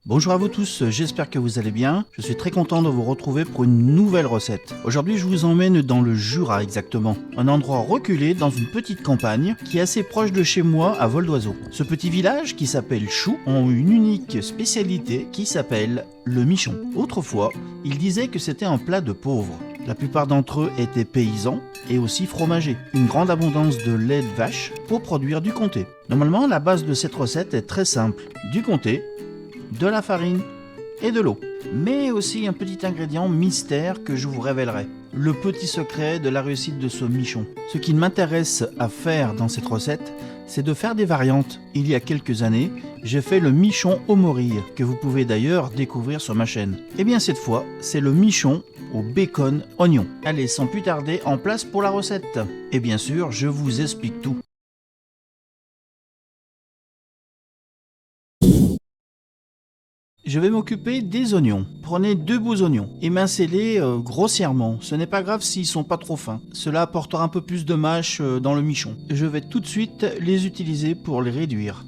Bonjour à vous tous, j'espère que vous allez bien. Je suis très content de vous retrouver pour une nouvelle recette. Aujourd'hui, je vous emmène dans le Jura exactement, un endroit reculé dans une petite campagne qui est assez proche de chez moi à vol d'oiseau. Ce petit village qui s'appelle Chou a une unique spécialité qui s'appelle le michon. Autrefois, ils disaient que c'était un plat de pauvres. La plupart d'entre eux étaient paysans et aussi fromagers. Une grande abondance de lait de vache pour produire du comté. Normalement, la base de cette recette est très simple. Du comté, de la farine et de l'eau. Mais aussi un petit ingrédient mystère que je vous révélerai. Le petit secret de la réussite de ce michon. Ce qui m'intéresse à faire dans cette recette, c'est de faire des variantes. Il y a quelques années, j'ai fait le michon au morille, que vous pouvez d'ailleurs découvrir sur ma chaîne. Et bien cette fois, c'est le michon au bacon oignon. Allez, sans plus tarder, en place pour la recette. Et bien sûr, je vous explique tout. Je vais m'occuper des oignons. Prenez 2 beaux oignons, émincez-les grossièrement. Ce n'est pas grave s'ils sont pas trop fins. Cela apportera un peu plus de mâche dans le michon. Je vais tout de suite les utiliser pour les réduire.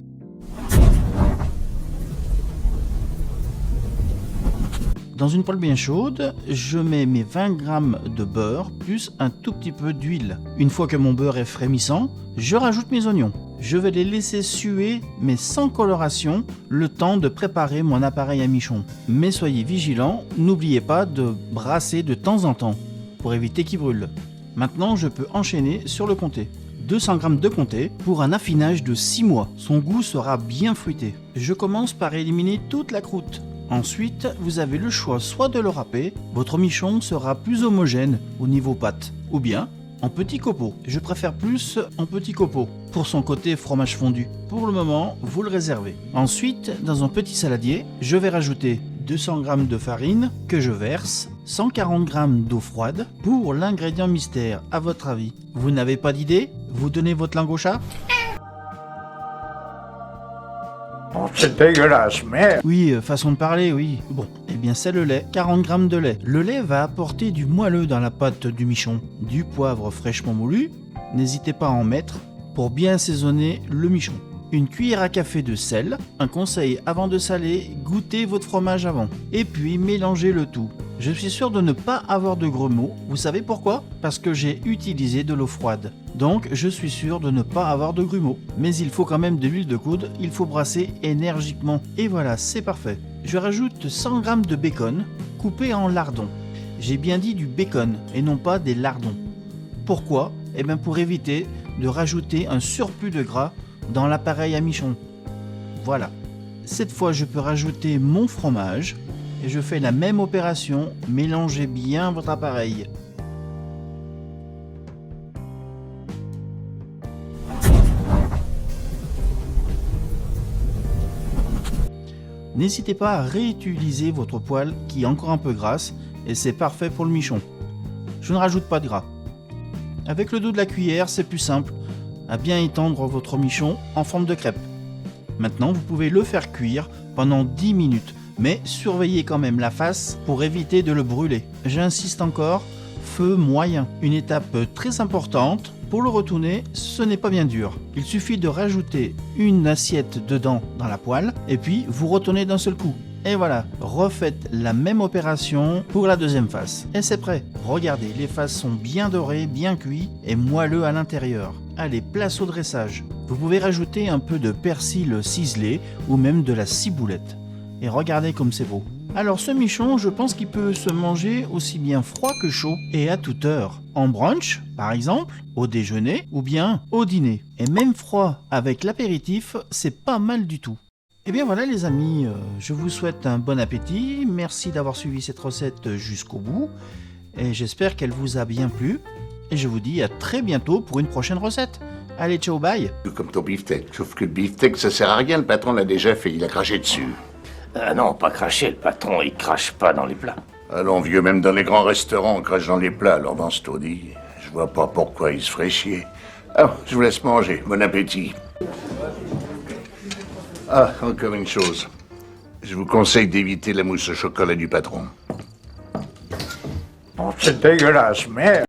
Dans une poêle bien chaude, je mets mes 20 g de beurre plus un tout petit peu d'huile. Une fois que mon beurre est frémissant, je rajoute mes oignons. Je vais les laisser suer, mais sans coloration, le temps de préparer mon appareil à michon. Mais soyez vigilants, n'oubliez pas de brasser de temps en temps, pour éviter qu'il brûle. Maintenant, je peux enchaîner sur le comté. 200 g de comté pour un affinage de 6 mois. Son goût sera bien fruité. Je commence par éliminer toute la croûte. Ensuite, vous avez le choix soit de le râper, votre michon sera plus homogène au niveau pâte, ou bien en petits copeaux. Je préfère plus en petits copeaux pour son côté fromage fondu. Pour le moment, vous le réservez. Ensuite, dans un petit saladier, je vais rajouter 200 g de farine que je verse, 140 g d'eau froide pour l'ingrédient mystère. À votre avis, vous n'avez pas d'idée? Vous donnez votre langue au chat? Oh, c'est dégueulasse, mais... Oui, façon de parler, oui. Bon, eh bien c'est le lait, 40 g de lait. Le lait va apporter du moelleux dans la pâte du michon. Du poivre fraîchement moulu, n'hésitez pas à en mettre pour bien assaisonner le michon. Une cuillère à café de sel. Un conseil, avant de saler, goûtez votre fromage avant. Et puis mélangez le tout. Je suis sûr de ne pas avoir de grumeaux. Vous savez pourquoi? Parce que j'ai utilisé de l'eau froide. Donc je suis sûr de ne pas avoir de grumeaux. Mais il faut quand même de l'huile de coude, il faut brasser énergiquement. Et voilà, c'est parfait. Je rajoute 100 g de bacon coupé en lardons. J'ai bien dit du bacon et non pas des lardons. Pourquoi? Eh bien pour éviter de rajouter un surplus de gras dans l'appareil à michon. Voilà. Cette fois je peux rajouter mon fromage. Et je fais la même opération, mélangez bien votre appareil. N'hésitez pas à réutiliser votre poêle qui est encore un peu grasse et c'est parfait pour le michon. Je ne rajoute pas de gras. Avec le dos de la cuillère, c'est plus simple à bien étendre votre michon en forme de crêpe. Maintenant, vous pouvez le faire cuire pendant 10 minutes. Mais surveillez quand même la face pour éviter de le brûler. J'insiste encore, feu moyen. Une étape très importante, pour le retourner, ce n'est pas bien dur. Il suffit de rajouter une assiette dedans dans la poêle et puis vous retournez d'un seul coup. Et voilà, refaites la même opération pour la deuxième face. Et c'est prêt. Regardez, les faces sont bien dorées, bien cuites et moelleux à l'intérieur. Allez, place au dressage. Vous pouvez rajouter un peu de persil ciselé ou même de la ciboulette. Et regardez comme c'est beau. Alors ce michon, je pense qu'il peut se manger aussi bien froid que chaud et à toute heure. En brunch, par exemple, au déjeuner ou bien au dîner. Et même froid avec l'apéritif, c'est pas mal du tout. Et bien voilà les amis, je vous souhaite un bon appétit. Merci d'avoir suivi cette recette jusqu'au bout. Et j'espère qu'elle vous a bien plu. Et je vous dis à très bientôt pour une prochaine recette. Allez, ciao, bye. Comme ton beefsteak. Sauf que le beefsteak, ça sert à rien, le patron l'a déjà fait, il a craché dessus. Ah non, pas cracher, le patron, il crache pas dans les plats. Allons vieux, même dans les grands restaurants, on crache dans les plats, alors dans ce taudis, je vois pas pourquoi il se ferait chier. Ah, je vous laisse manger, bon appétit. Ah, encore une chose. Je vous conseille d'éviter la mousse au chocolat du patron. Oh, c'est dégueulasse, merde.